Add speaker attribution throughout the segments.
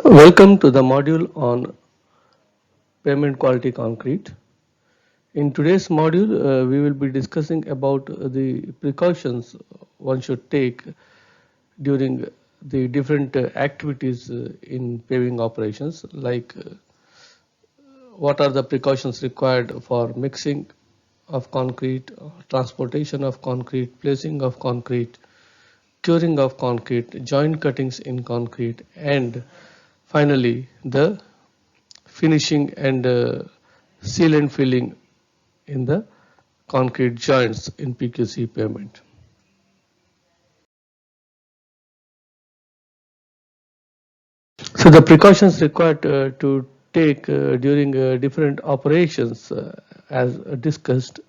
Speaker 1: Welcome to the module on pavement quality concrete. In today's module, we will be discussing about the precautions one should take during the different activities in paving operations, like what are the precautions required for mixing of concrete, transportation of concrete, placing of concrete, curing of concrete, joint cuttings in concrete, and finally the finishing and seal and filling in the concrete joints in PQC pavement. So the precautions required to take during different operations as discussed,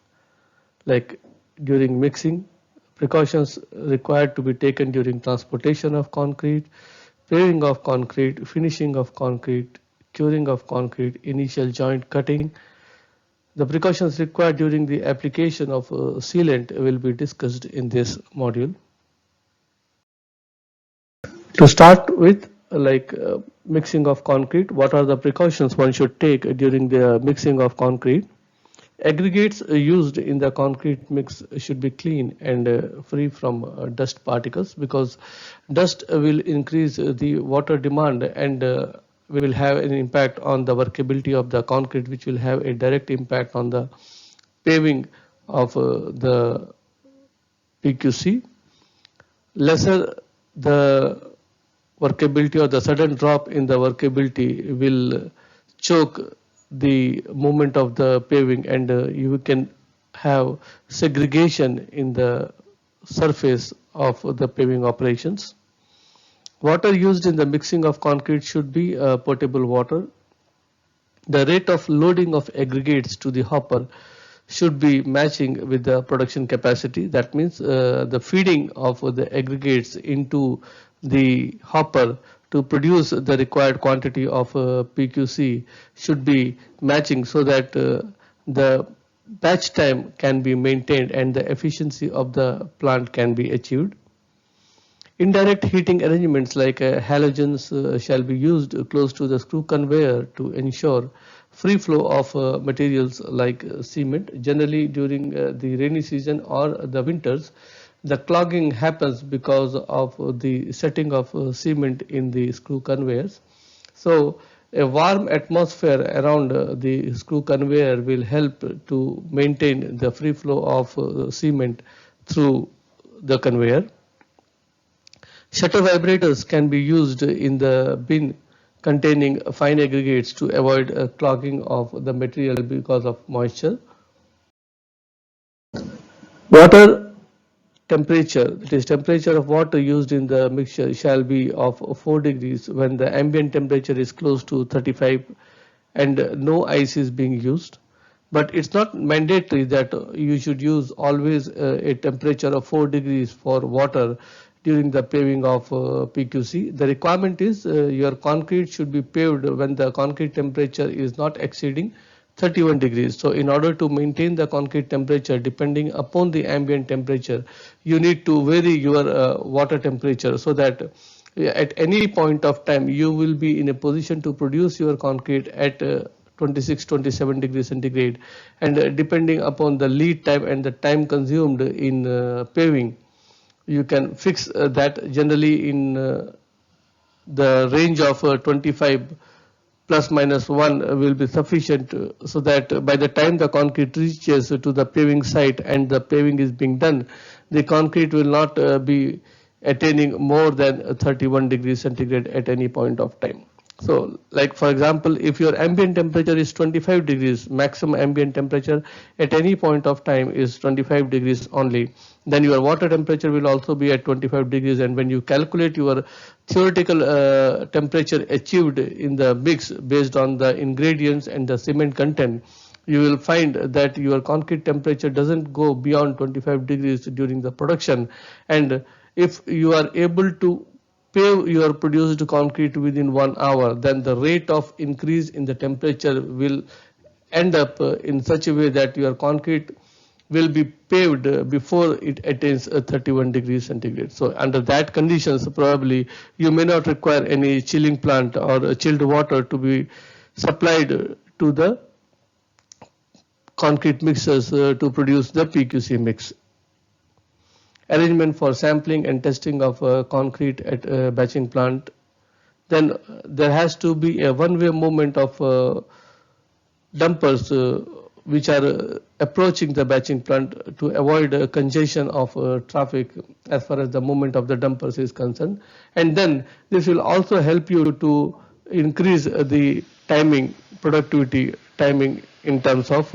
Speaker 1: like during mixing, precautions required to be taken during transportation of concrete, paving of concrete, finishing of concrete, curing of concrete, initial joint cutting. The precautions required during the application of sealant will be discussed in this module. To start with, mixing of concrete, what are the precautions one should take during the mixing of concrete? Aggregates used in the concrete mix should be clean and free from dust particles, because dust will increase the water demand and will have an impact on the workability of the concrete, which will have a direct impact on the paving of the PQC. Lesser the workability, or the sudden drop in the workability will choke the movement of the paving, and you can have segregation in the surface of the paving operations. Water used in the mixing of concrete should be potable water. The rate of loading of aggregates to the hopper should be matching with the production capacity. That means the feeding of the aggregates into the hopper to produce the required quantity of PQC should be matching, so that the batch time can be maintained and the efficiency of the plant can be achieved. Indirect heating arrangements like halogens shall be used close to the screw conveyor to ensure free flow of materials like cement. Generally, during the rainy season or the winters, the clogging happens because of the setting of cement in the screw conveyors. So a warm atmosphere around the screw conveyor will help to maintain the free flow of cement through the conveyor. Shutter vibrators can be used in the bin containing fine aggregates to avoid clogging of the material because of moisture. Water temperature, that is temperature of water used in the mixture, shall be of 4 degrees when the ambient temperature is close to 35 and no ice is being used. But it's not mandatory that you should use always a temperature of 4 degrees for water during the paving of PQC. The requirement is your concrete should be paved when the concrete temperature is not exceeding 31 degrees. So in order to maintain the concrete temperature depending upon the ambient temperature, you need to vary your water temperature, so that at any point of time you will be in a position to produce your concrete at 26-27 degrees centigrade, and depending upon the lead time and the time consumed in paving, you can fix that. Generally in the range of 25 plus minus 1 will be sufficient, so that by the time the concrete reaches to the paving site and the paving is being done, the concrete will not be attaining more than 31 degrees centigrade at any point of time. So like for example, if your ambient temperature is 25 degrees, maximum ambient temperature at any point of time is 25 degrees only, then your water temperature will also be at 25 degrees, and when you calculate your theoretical temperature achieved in the mix based on the ingredients and the cement content, you will find that your concrete temperature doesn't go beyond 25 degrees during the production. And if you are able to pave your produced concrete within 1 hour, then the rate of increase in the temperature will end up in such a way that your concrete will be paved before it attains 31 degrees centigrade. So under that conditions, probably you may not require any chilling plant or chilled water to be supplied to the concrete mixers to produce the PQC mix. Arrangement for sampling and testing of concrete at a batching plant. Then there has to be a one-way movement of dumpers which are approaching the batching plant to avoid congestion of traffic as far as the movement of the dumpers is concerned. And then this will also help you to increase the timing, productivity timing in terms of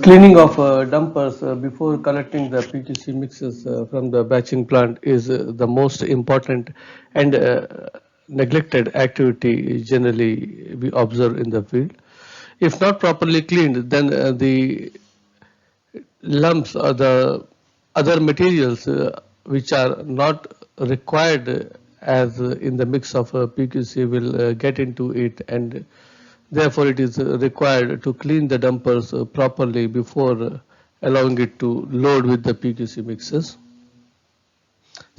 Speaker 1: cleaning of dumpers before collecting the PQC mixes from the batching plant is the most important and neglected activity generally we observe in the field. If not properly cleaned, then the lumps or the other materials which are not required as in the mix of PQC will get into it, and therefore it is required to clean the dumpers properly before allowing it to load with the PQC mixes.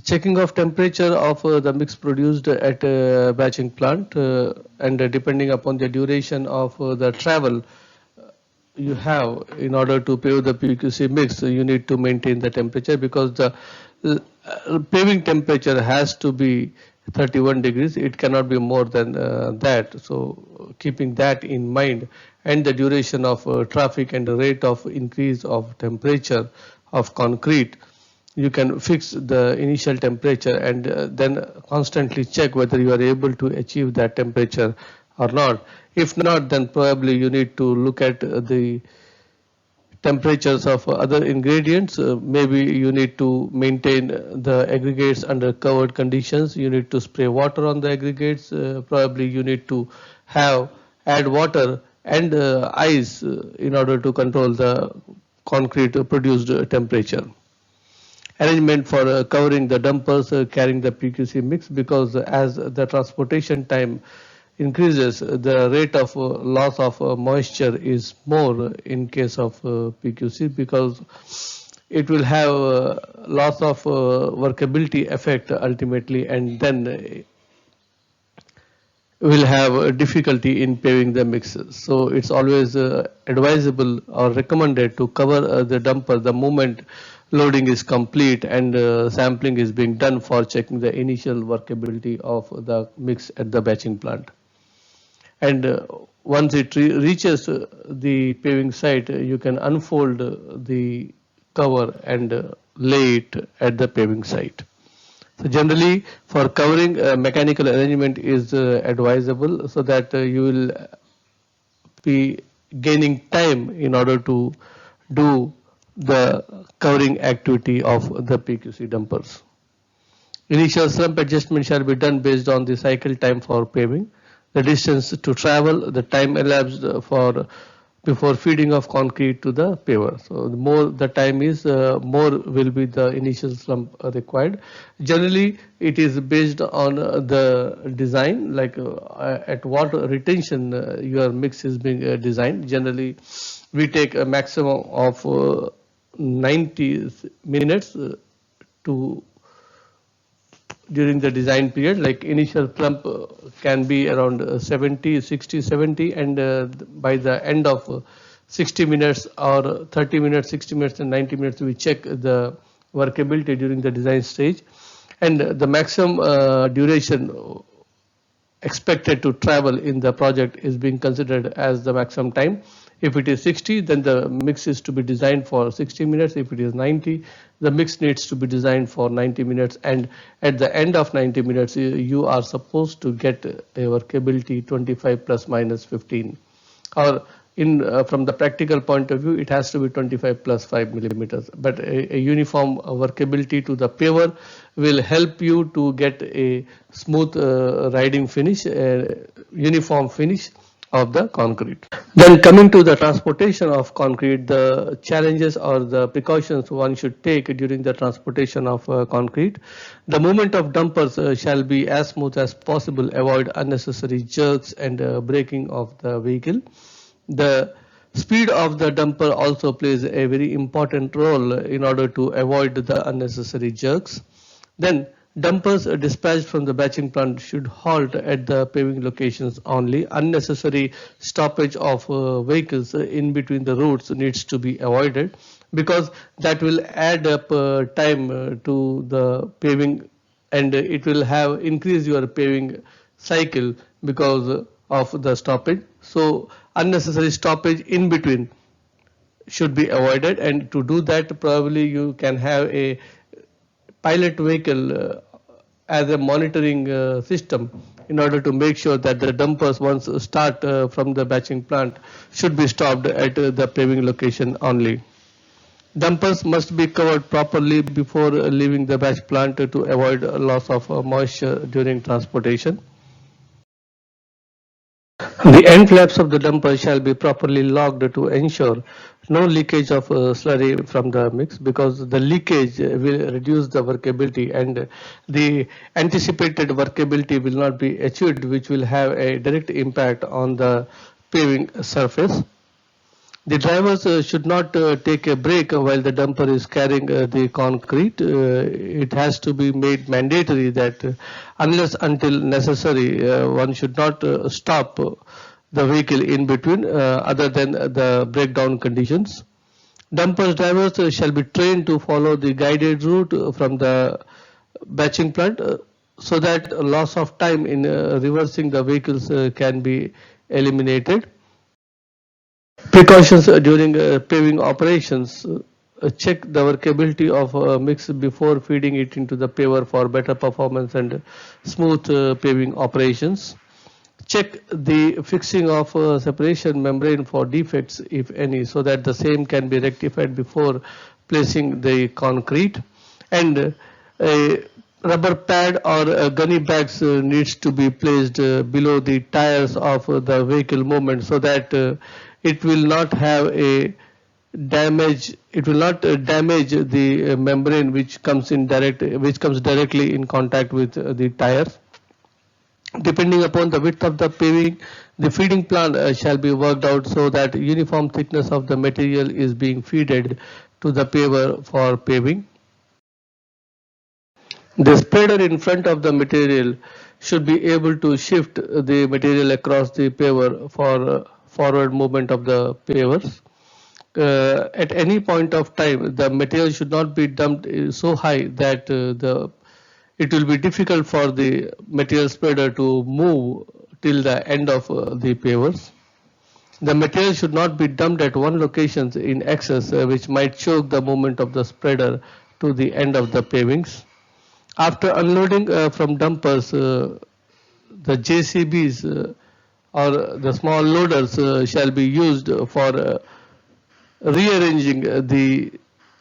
Speaker 1: Checking of temperature of the mix produced at a batching plant and depending upon the duration of the travel you have in order to pave the PQC mix, you need to maintain the temperature, because the paving temperature has to be 31 degrees. It cannot be more than that. So keeping that in mind, and the duration of traffic and the rate of increase of temperature of concrete, you can fix the initial temperature and then constantly check whether you are able to achieve that temperature or not. If not, then probably you need to look at the temperatures of other ingredients. Maybe you need to maintain the aggregates under covered conditions. You need to spray water on the aggregates. Probably you need to add water and ice in order to control the concrete produced temperature. Arrangement for covering the dumpers carrying the PQC mix, because as the transportation time increases, the rate of loss of moisture is more in case of PQC, because it will have loss of workability effect ultimately, and then will have difficulty in paving the mixes. So it's always advisable or recommended to cover the dumper the moment loading is complete and sampling is being done for checking the initial workability of the mix at the batching plant. And once it reaches the paving site, you can unfold the cover and lay it at the paving site. So generally for covering, mechanical arrangement is advisable, so that you will be gaining time in order to do the covering activity of the PQC dumpers. Initial slump adjustment shall be done based on the cycle time for paving, the distance to travel, the time elapsed for before feeding of concrete to the paver. So the more the time is, more will be the initial slump required. Generally, it is based on the design, like at what retention your mix is being designed. Generally, we take a maximum of 90 minutes to during the design period. Like initial slump can be around 70, 60, 70, and by the end of 60 minutes or 30 minutes, 60 minutes and 90 minutes, we check the workability during the design stage, and the maximum duration expected to travel in the project is being considered as the maximum time. If it is 60, then the mix is to be designed for 60 minutes. If it is 90, the mix needs to be designed for 90 minutes. And at the end of 90 minutes, you are supposed to get a workability 25 plus minus 15. Or in from the practical point of view, it has to be 25 plus 5 millimeters. But a uniform workability to the paver will help you to get a smooth riding finish, a uniform finish, of the concrete. Then coming to the transportation of concrete, the challenges or the precautions one should take during the transportation of concrete. The movement of dumpers shall be as smooth as possible, avoid unnecessary jerks and braking of the vehicle. The speed of the dumper also plays a very important role in order to avoid the unnecessary jerks. Then dumpers dispatched from the batching plant should halt at the paving locations only. Unnecessary stoppage of vehicles in between the routes needs to be avoided, because that will add up time to the paving, and it will have increase your paving cycle because of the stoppage. So unnecessary stoppage in between should be avoided, and to do that probably you can have a pilot vehicle as a monitoring system in order to make sure that the dumpers once start from the batching plant should be stopped at the paving location only. Dumpers must be covered properly before leaving the batch plant to avoid loss of moisture during transportation. The end flaps of the dumper shall be properly locked to ensure no leakage of slurry from the mix, because the leakage will reduce the workability, and the anticipated workability will not be achieved, which will have a direct impact on the paving surface. The drivers should not take a break while the dumper is carrying the concrete. It has to be made mandatory that unless until necessary, one should not stop the vehicle in between other than the breakdown conditions. Dumpers drivers shall be trained to follow the guided route from the batching plant so that loss of time in reversing the vehicles can be eliminated. Precautions during paving operations. Check the workability of a mix before feeding it into the paver for better performance and smooth paving operations. Check the fixing of separation membrane for defects, if any, so that the same can be rectified before placing the concrete. And a rubber pad or gunny bags needs to be placed below the tires of the vehicle movement, so that it will not have a damage, it will not damage the membrane which comes directly in contact with the tires. Depending upon the width of the paving, the feeding plan shall be worked out so that uniform thickness of the material is being fed to the paver for paving. The spreader in front of the material should be able to shift the material across the paver for forward movement of the pavers. At any point of time, the material should not be dumped so high that it will be difficult for the material spreader to move till the end of the pavers. The material should not be dumped at one location in excess, which might choke the movement of the spreader to the end of the pavings. After unloading from dumpers, the JCBs or the small loaders shall be used for rearranging the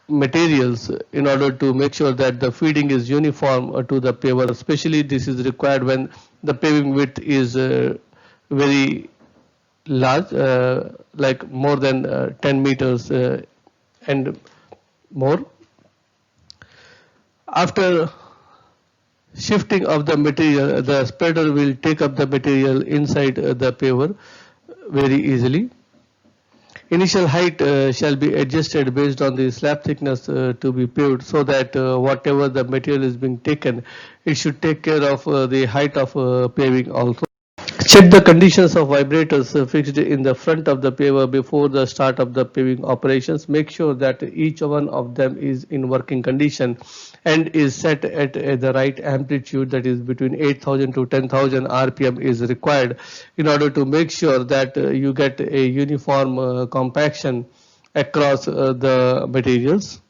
Speaker 1: materials in order to make sure that the feeding is uniform to the paver. Especially this is required when the paving width is very large, like more than 10 meters and more. After shifting of the material, the spreader will take up the material inside the paver very easily. Initial height shall be adjusted based on the slab thickness to be paved, so that whatever the material is being taken, it should take care of the height of paving also. Check the conditions of vibrators fixed in the front of the paver before the start of the paving operations. Make sure that each one of them is in working condition and is set at the right amplitude, that is between 8,000 to 10,000 RPM is required in order to make sure that you get a uniform compaction across the materials.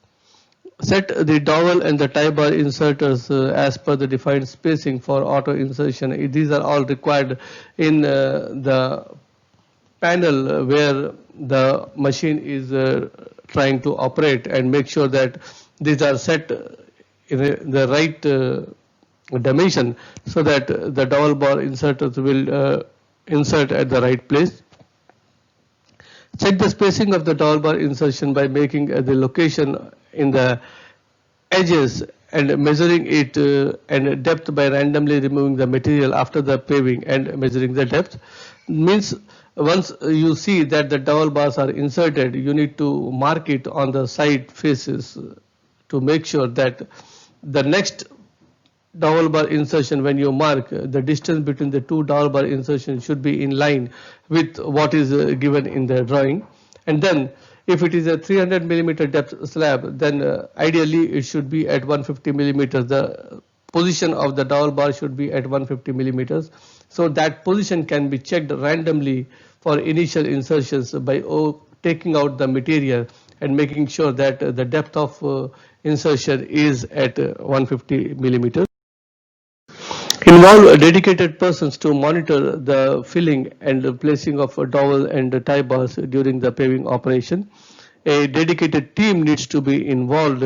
Speaker 1: Set the dowel and the tie bar inserters as per the defined spacing for auto insertion. These are all required in the panel where the machine is trying to operate, and make sure that these are set in the right dimension, so that the dowel bar inserters will insert at the right place. Check the spacing of the dowel bar insertion by making the location in the edges and measuring it and depth by randomly removing the material after the paving and measuring the depth. Means once you see that the dowel bars are inserted, you need to mark it on the side faces to make sure that the next dowel bar insertion, when you mark, the distance between the two dowel bar insertions should be in line with what is given in the drawing. And then if it is a 300 millimeter depth slab, then ideally it should be at 150 millimeters. The position of the dowel bar should be at 150 millimeters. So that position can be checked randomly for initial insertions by taking out the material and making sure that the depth of insertion is at 150 millimeters. Involve dedicated persons to monitor the filling and the placing of dowel and tie bars during the paving operation. A dedicated team needs to be involved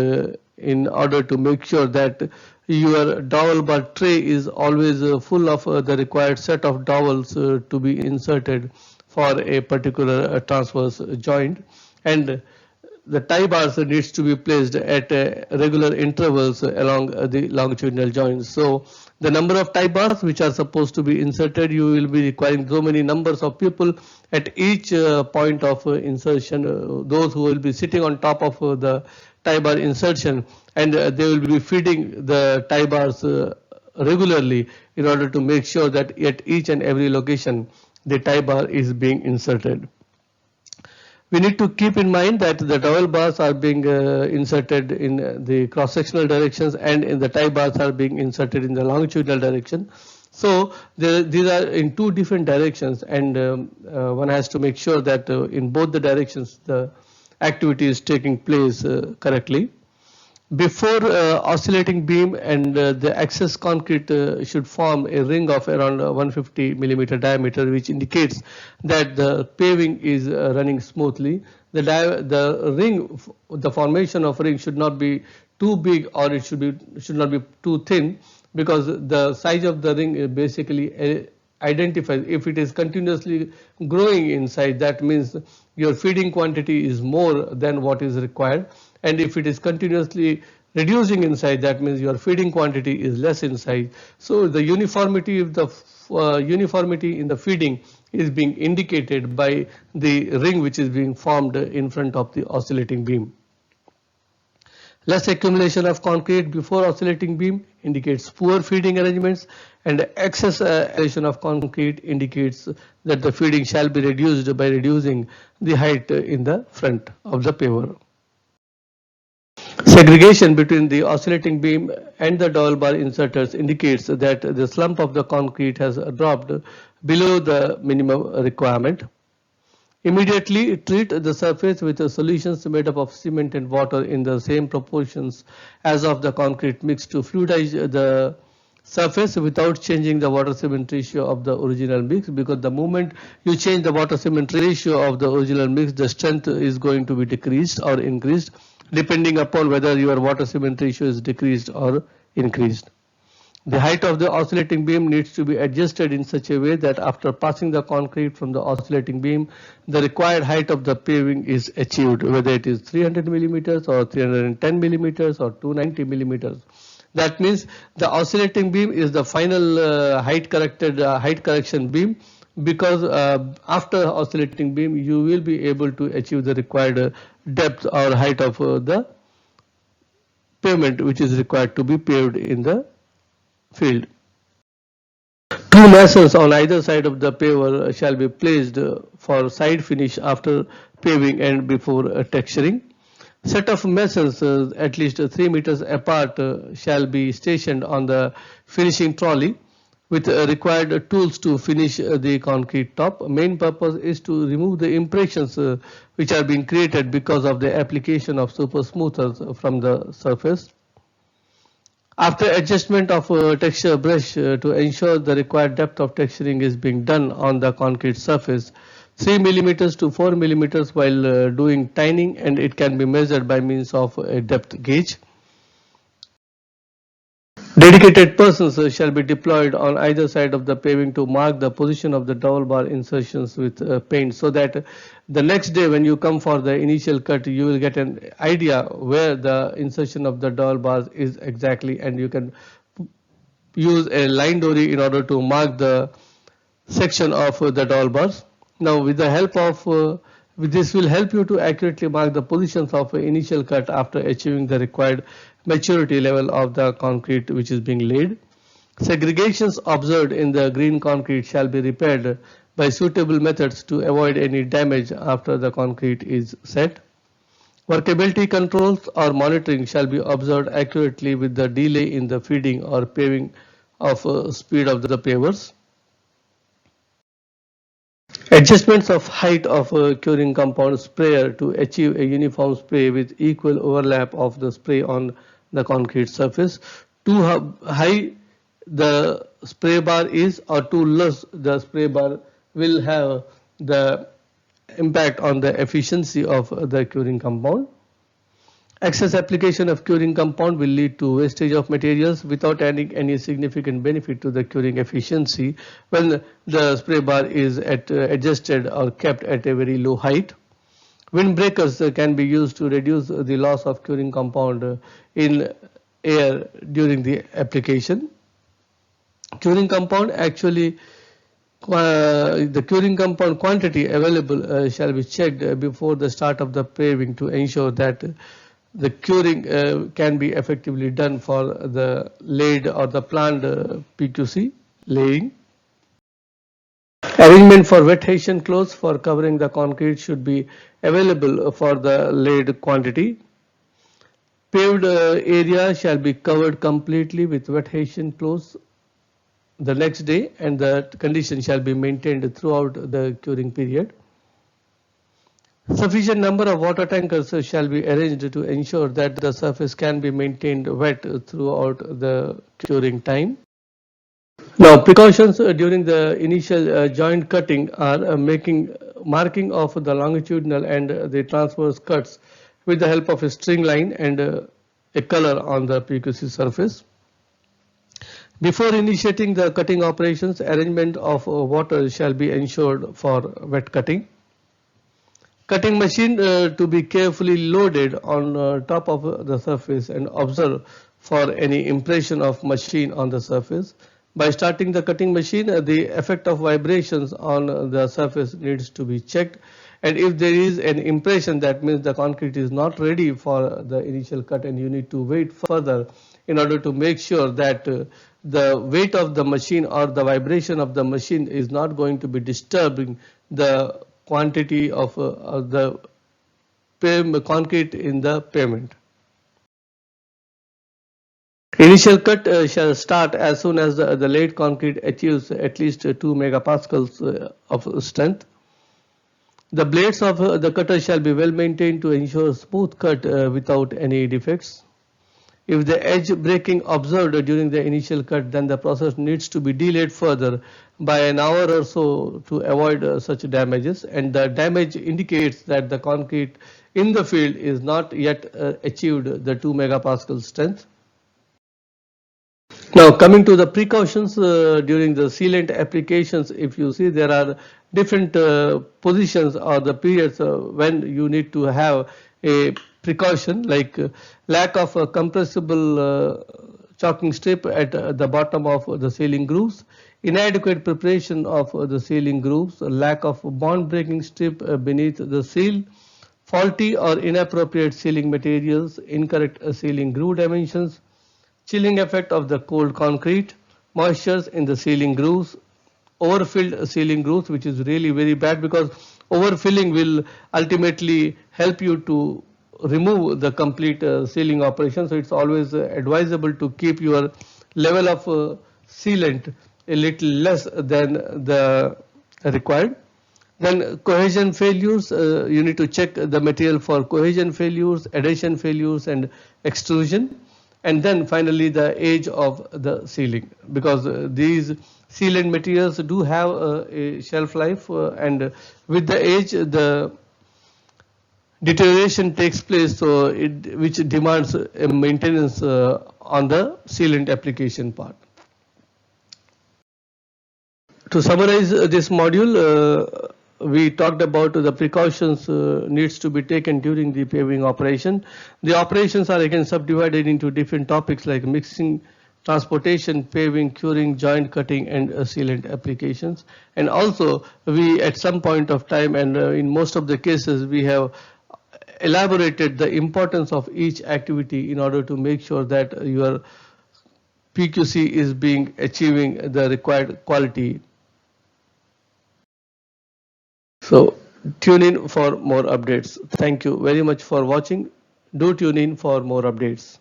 Speaker 1: in order to make sure that your dowel bar tray is always full of the required set of dowels to be inserted for a particular transverse joint, and the tie bars needs to be placed at regular intervals along the longitudinal joints. So the number of tie bars which are supposed to be inserted, you will be requiring so many numbers of people at each point of insertion, those who will be sitting on top of the tie bar insertion, and they will be feeding the tie bars regularly in order to make sure that at each and every location the tie bar is being inserted. We need to keep in mind that the dowel bars are being inserted in the cross-sectional directions, and in the tie bars are being inserted in the longitudinal direction. So these are in two different directions, and one has to make sure that in both the directions the activity is taking place correctly. Before oscillating beam and the access concrete should form a ring of around 150 millimeter diameter, which indicates that the paving is running smoothly. The formation of ring should not be too big, or it should not be too thin, because the size of the ring basically identifies if it is continuously growing in size, that means your feeding quantity is more than what is required, and if it is continuously reducing in size, that means your feeding quantity is less in size. So the uniformity of the uniformity in the feeding is being indicated by the ring which is being formed in front of the oscillating beam. Less accumulation of concrete before oscillating beam indicates poor feeding arrangements, and excess accumulation of concrete indicates that the feeding shall be reduced by reducing the height in the front of the paver. Segregation between the oscillating beam and the dowel bar inserters indicates that the slump of the concrete has dropped below the minimum requirement. Immediately treat the surface with solutions made up of cement and water in the same proportions as of the concrete mix to fluidize the surface without changing the water cement ratio of the original mix, because the moment you change the water cement ratio of the original mix, the strength is going to be decreased or increased depending upon whether your water cement ratio is decreased or increased. The height of the oscillating beam needs to be adjusted in such a way that after passing the concrete from the oscillating beam, the required height of the paving is achieved, whether it is 300 millimeters or 310 millimeters or 290 millimeters. That means the oscillating beam is the final height correction beam, because after oscillating beam you will be able to achieve the required depth or height of the pavement which is required to be paved in the field. Two masons on either side of the paver shall be placed for side finish after paving and before texturing. Set of masons at least 3 meters apart shall be stationed on the finishing trolley with required tools to finish the concrete top. Main purpose is to remove the impressions which are being created because of the application of super smoothers from the surface. After adjustment of texture brush to ensure the required depth of texturing is being done on the concrete surface, 3 millimeters to 4 millimeters while doing tining, and it can be measured by means of a depth gauge. Dedicated persons shall be deployed on either side of the paving to mark the position of the dowel bar insertions with paint, so that the next day when you come for the initial cut, you will get an idea where the insertion of the dowel bars is exactly, and you can use a line dory in order to mark the section of the dowel bars. Now with the help of this will help you to accurately mark the positions of initial cut after achieving the required maturity level of the concrete which is being laid. Segregations observed in the green concrete shall be repaired by suitable methods to avoid any damage after the concrete is set. Workability controls or monitoring shall be observed accurately with the delay in the feeding or paving of speed of the pavers. Adjustments of height of a curing compound sprayer to achieve a uniform spray with equal overlap of the spray on the concrete surface. Too high the spray bar is or too low the spray bar will have the impact on the efficiency of the curing compound. Excess application of curing compound will lead to wastage of materials without adding any significant benefit to the curing efficiency when the spray bar is adjusted or kept at a very low height. Windbreakers can be used to reduce the loss of curing compound in air during the application. Curing compound actually the curing compound quantity available shall be checked before the start of the paving to ensure that the curing can be effectively done for the laid or the planned PQC laying. Arrangement for wet Hessian cloths for covering the concrete should be available for the laid quantity. Paved area shall be covered completely with wet Hessian cloths the next day, and the condition shall be maintained throughout the curing period. Sufficient number of water tankers shall be arranged to ensure that the surface can be maintained wet throughout the curing time. Now, precautions during the initial joint cutting are marking of the longitudinal and the transverse cuts with the help of a string line and a color on the PQC surface. Before initiating the cutting operations, arrangement of water shall be ensured for wet cutting. Cutting machine to be carefully loaded on top of the surface and observe for any impression of machine on the surface. By starting the cutting machine, the effect of vibrations on the surface needs to be checked, and if there is an impression, that means the concrete is not ready for the initial cut and you need to wait further in order to make sure that the weight of the machine or the vibration of the machine is not going to be disturbing the quantity of the concrete in the pavement. Initial cut shall start as soon as the laid concrete achieves at least 2 megapascals of strength. The blades of the cutter shall be well maintained to ensure smooth cut without any defects. If the edge breaking observed during the initial cut, then the process needs to be delayed further by an hour or so to avoid such damages, and the damage indicates that the concrete in the field is not yet achieved the 2 megapascal strength. Now coming to the precautions during the sealant applications, if you see there are different positions or the periods when you need to have a precaution, like lack of a compressible chalking strip at the bottom of the sealing grooves, inadequate preparation of the sealing grooves, lack of bond breaking strip beneath the seal, faulty or inappropriate sealing materials, incorrect sealing groove dimensions, chilling effect of the cold concrete, moistures in the sealing grooves, overfilled sealing grooves, which is really very bad because overfilling will ultimately help you to remove the complete sealing operation. So it's always advisable to keep your level of sealant a little less than the required. Then cohesion failures, you need to check the material for cohesion failures, adhesion failures and extrusion. And then finally the age of the sealing, because these sealant materials do have a shelf life and with the age the deterioration takes place, so which demands a maintenance on the sealant application part. To summarize this module, we talked about the precautions needs to be taken during the paving operation. The operations are again subdivided into different topics like mixing, transportation, paving, curing, joint cutting, and sealant applications. And also, we at some point of time, and in most of the cases, we have elaborated the importance of each activity in order to make sure that your PQC is being achieving the required quality. So tune in for more updates. Thank you very much for watching. Do tune in for more updates.